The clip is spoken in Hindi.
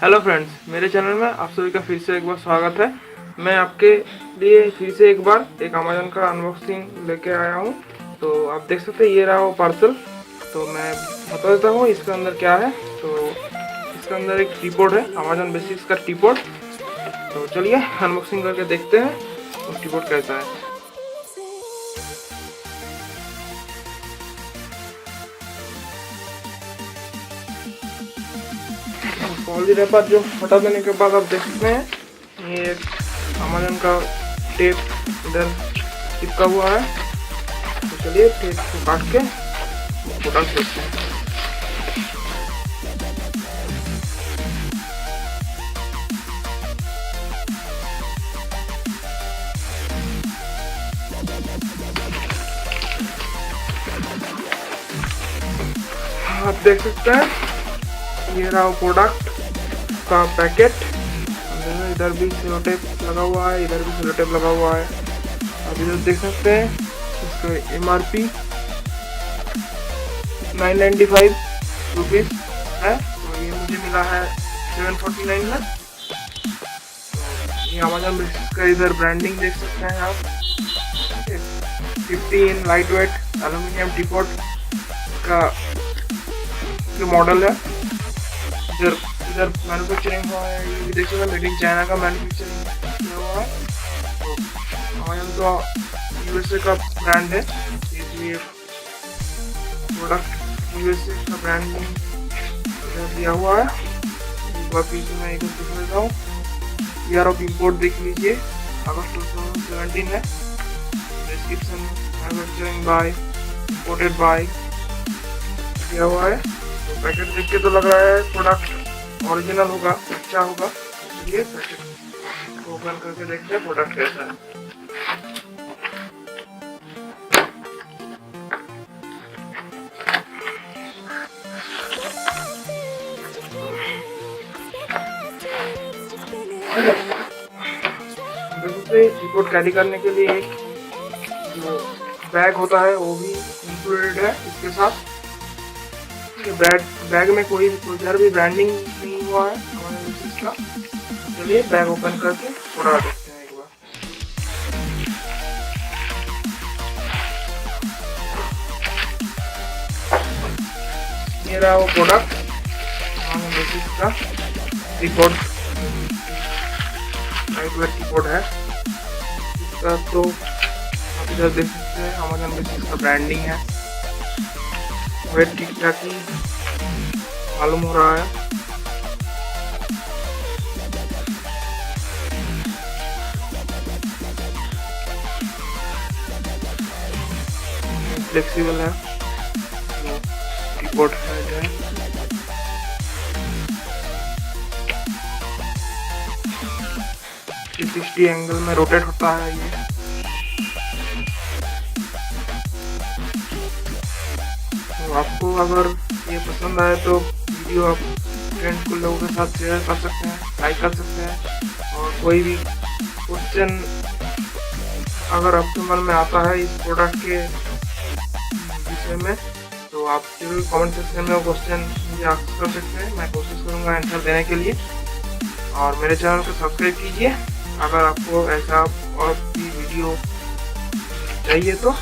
हेलो फ्रेंड्स, मेरे चैनल में आप सभी का फिर से एक बार स्वागत है। मैं आपके लिए फिर से एक बार एक अमेजन का अनबॉक्सिंग लेके आया हूँ। तो आप देख सकते हैं, ये रहा वो पार्सल। तो मैं बता देता हूँ इसके अंदर क्या है। तो इसके अंदर एक टीपॉड है, अमेजन बेसिक्स का टीपॉड। तो चलिए अनबॉक्सिंग करके देखते हैं वो टीपॉड कैसा है। पॉली रैपर जो हटा देने के बाद आप देख सकते हैं ये एक अमेजन का टेप इधर चिपका हुआ है। तो चलिए टेप को काट के प्रोडक्ट देखते हैं। आप देख सकते हैं ये रहा प्रोडक्ट का पैकेट। इधर भी सेलो टेप लगा हुआ है, इधर भी सेलो टेप लगा हुआ है। आप इधर देख सकते हैं इसका MRP 995 रुपीज़ है। तो ये मुझे मिला है 749 में। ये अमेजन बेसिक्स का इधर ब्रांडिंग देख सकते हैं आप। 15 लाइट वेट एल्यूमिनियम टीपॉड का जो मॉडल है। इधर मैन्युफैक्चरिंग हुआ है, ये भी देख सकते हैं मेड इन चाइना का मैन्युफैक्चरिंग किया हुआ है। तो अमेजन तो USA का ब्रांड है, इसलिए प्रोडक्ट USA का ब्रांडिंग दिया हुआ है। एक बार पीछे मैं एक दिखा देता हूँ। ईयर ऑफ इम्पोर्ट देख लीजिए, अगस्त 2017 है। Description manufacturing bye, imported bye दिया हुआ है। तो पैकेट देख के तो लग रहा है प्रोडक्ट ओरिजिनल होगा, अच्छा होगा। चलिए पैकेट को ओपन करके देखते हैं प्रोडक्ट कैसा है। रिपोर्ट कैरी करने के लिए एक जो बैग होता है वो भी इंक्लूडेड है इसके साथ। बैग में कोई इधर भी ब्रांडिंग नहीं हुआ है हमारे बेसिक्स का। चलिए बैग ओपन करके उड़ा देखते हैं एक बार। ये रहा वो प्रोडक्ट हमारे बेसिक्स का टीपॉड, लाइट वेट टीपॉड है इसका। तो आप इधर देख सकते हैं अमेजन बेसिक्स का ब्रांडिंग है। वेट ठीक ठाक ही मालूम हो रहा है। फ्लेक्सिबल है कीबोर्ड है। 360 एंगल में रोटेट होता है ये। तो आपको अगर ये पसंद आए तो वीडियो आप फ्रेंड को लोगों के साथ शेयर कर सकते हैं, लाइक कर सकते हैं। और कोई भी क्वेश्चन अगर आपके मन में आता है इस प्रोडक्ट के विषय में तो आप जरूर कमेंट सेक्शन में वो क्वेश्चन मुझे आंसर कर सकते हैं। मैं कोशिश करूँगा आंसर देने के लिए। और मेरे चैनल को सब्सक्राइब कीजिए अगर आपको ऐसा और भी वीडियो चाहिए तो।